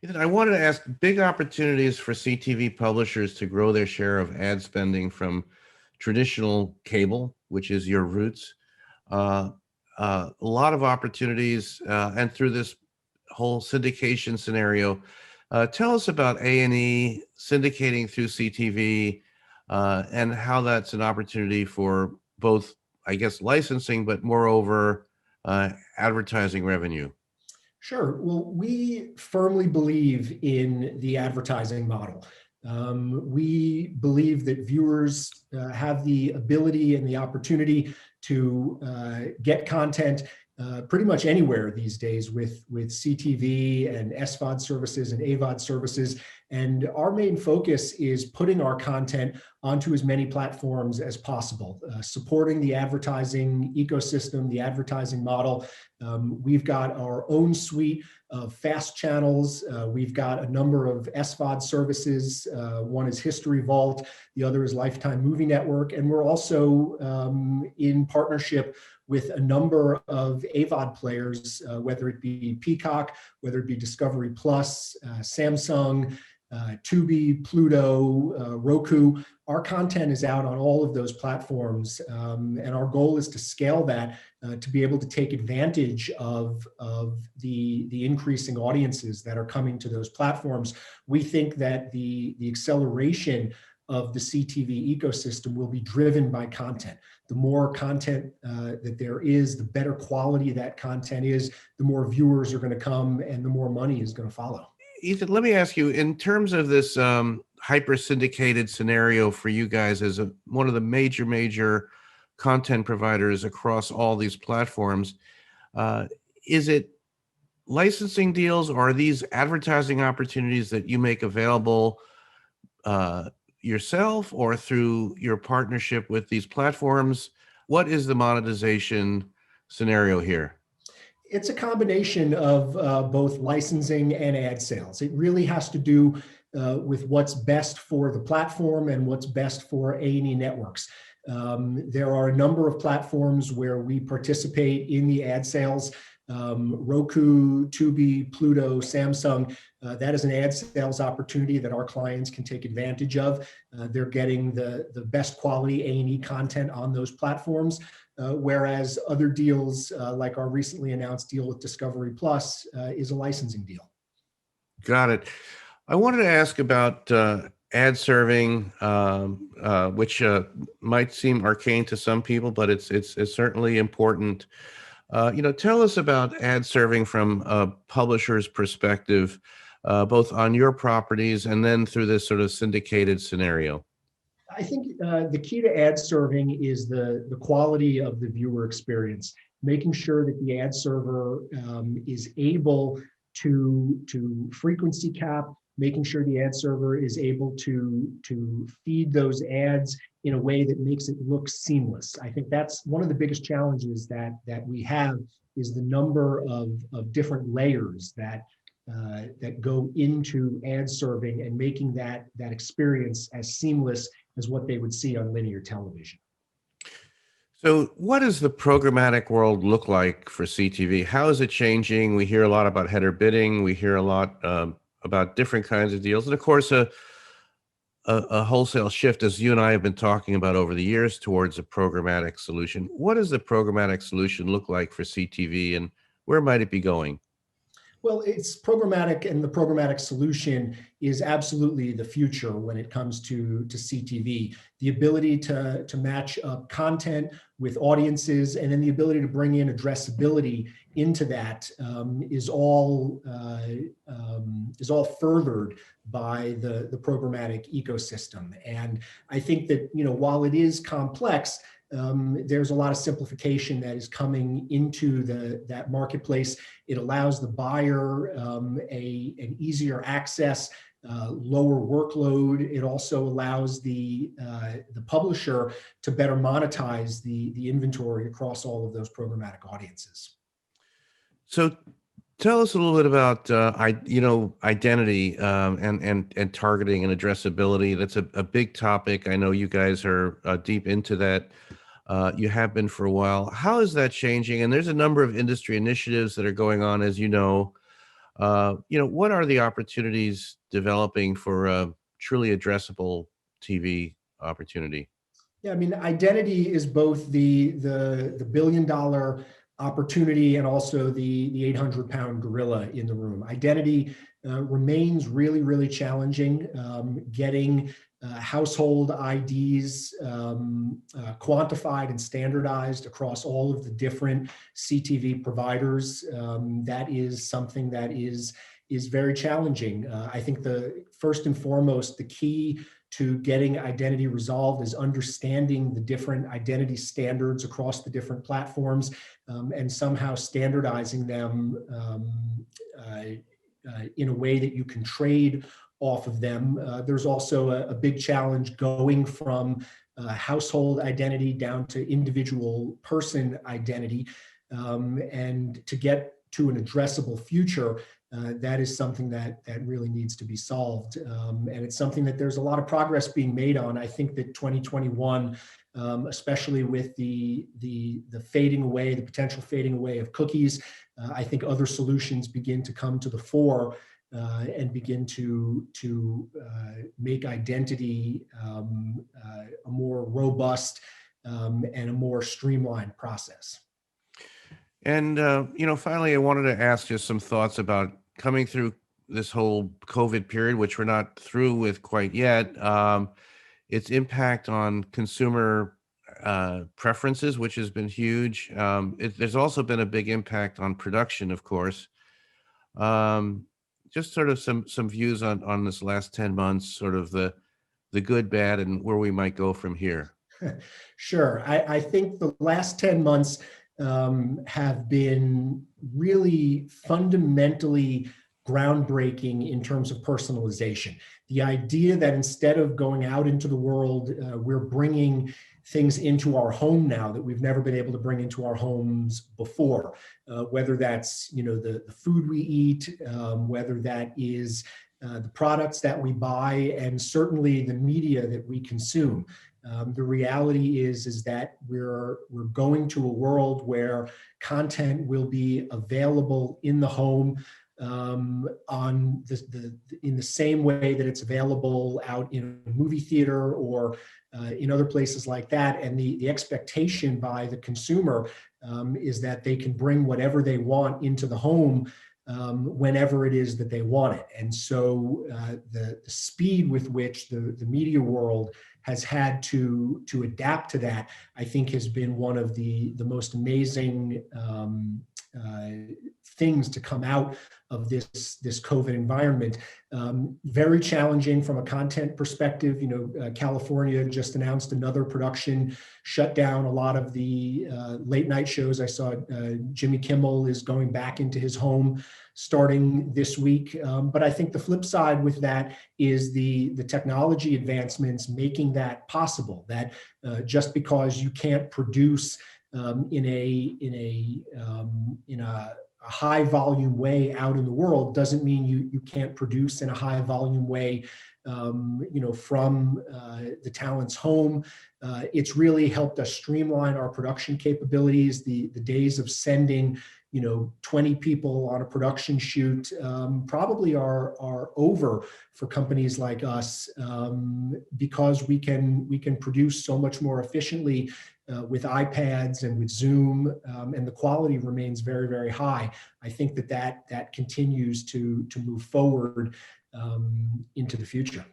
Ethan, I wanted to ask big opportunities for CTV publishers to grow their share of ad spending from traditional cable, which is your roots. Uh, a lot of opportunities, and through this whole syndication scenario. Tell us about A&E syndicating through CTV, and how that's an opportunity for both, I guess, licensing, but moreover, advertising revenue. Sure. Well, we firmly believe in the advertising model. We believe that viewers have the ability and the opportunity to get content pretty much anywhere these days with CTV and SVOD services and AVOD services. And our main focus is putting our content onto as many platforms as possible, supporting the advertising ecosystem, the advertising model. We've got our own suite of fast channels. We've got a number of SVOD services. One is History Vault, the other is Lifetime Movie Network. And we're also in partnership with a number of AVOD players, whether it be Peacock, whether it be Discovery Plus, Samsung, Tubi, Pluto, Roku. Our content is out on all of those platforms, and our goal is to scale that to be able to take advantage of the increasing audiences that are coming to those platforms. We think that the acceleration of the CTV ecosystem will be driven by content. The more content that there is, the better quality that content is, the more viewers are going to come and the more money is going to follow. Ethan, let me ask you, in terms of this hyper syndicated scenario for you guys as one of the major content providers across all these platforms, is it licensing deals, or are these advertising opportunities that you make available yourself or through your partnership with these platforms? What is the monetization scenario here? It's a combination of both licensing and ad sales. It really has to do with what's best for the platform and what's best for A&E networks. There are a number of platforms where we participate in the ad sales. Roku, Tubi, Pluto, Samsung, that is an ad sales opportunity that our clients can take advantage of. They're getting the best quality A&E content on those platforms. Whereas other deals, like our recently announced deal with Discovery Plus, is a licensing deal. Got it. I wanted to ask about ad serving, which might seem arcane to some people, but it's certainly important. Tell us about ad serving from a publisher's perspective, both on your properties and then through this sort of syndicated scenario. I think the key to ad serving is the quality of the viewer experience, making sure that the ad server is able to frequency cap, making sure the ad server is able to feed those ads in a way that makes it look seamless. I think that's one of the biggest challenges that we have, is the number of different layers that go into ad serving and making that experience as seamless as what they would see on linear television. So what does the programmatic world look like for CTV? How is it changing? We hear a lot about header bidding. We hear a lot about different kinds of deals. And of course, a wholesale shift, as you and I have been talking about over the years, towards a programmatic solution. What does the programmatic solution look like for CTV, and where might it be going? Well, it's programmatic, and the programmatic solution is absolutely the future when it comes to CTV. The ability to match up content with audiences, and then the ability to bring in addressability into that is all furthered by the programmatic ecosystem. And I think that, while it is complex, there's a lot of simplification that is coming into that marketplace. It allows the buyer an easier access, lower workload. It also allows the publisher to better monetize the inventory across all of those programmatic audiences. So tell us a little bit about identity and targeting and addressability. That's a big topic. I know you guys are deep into that. You have been for a while. How is that changing? And there's a number of industry initiatives that are going on, as you know. What are the opportunities developing for a truly addressable TV opportunity? Yeah, I mean, identity is both the billion-dollar opportunity and also the 800-pound gorilla in the room. Identity remains really, really challenging. Getting household IDs quantified and standardized across all of the different CTV providers, that is something that is very challenging. I think the first and foremost, the key to getting identity resolved is understanding the different identity standards across the different platforms, and somehow standardizing them in a way that you can trade off of them. There's also a big challenge going from household identity down to individual person identity, and to get to an addressable future. That is something that really needs to be solved, and it's something that there's a lot of progress being made on. I think that 2021, especially with the fading away, the potential fading away of cookies, I think other solutions begin to come to the fore and begin to make identity a more robust and a more streamlined process. And, finally, I wanted to ask just some thoughts about coming through this whole COVID period, which we're not through with quite yet. Its impact on consumer preferences, which has been huge. There's also been a big impact on production, of course. Um, just sort of some views on this last 10 months, sort of the good, bad, and where we might go from here. Sure. I think the last 10 months have been really fundamentally groundbreaking in terms of personalization. The idea that instead of going out into the world, we're bringing things into our home now that we've never been able to bring into our homes before, whether that's the food we eat, whether that is the products that we buy, and certainly the media that we consume. The reality is that we're going to a world where content will be available in the home, on in the same way that it's available out in a movie theater or in other places like that. And the expectation by the consumer is that they can bring whatever they want into the home whenever it is that they want it. And so the speed with which the media world has had to adapt to that, I think, has been one of the most amazing things to come out of this COVID environment. Very challenging from a content perspective. California just announced another production shutdown. A lot of the late night shows, I saw Jimmy Kimmel is going back into his home starting this week. But I think the flip side with that is the technology advancements making that possible. That just because you can't produce in a high volume way out in the world doesn't mean you can't produce in a high volume way from the talent's home. It's really helped us streamline our production capabilities. The days of sending 20 people on a production shoot probably are over for companies like us, because we can produce so much more efficiently with iPads and with Zoom, and the quality remains very, very high. I think that continues to move forward into the future.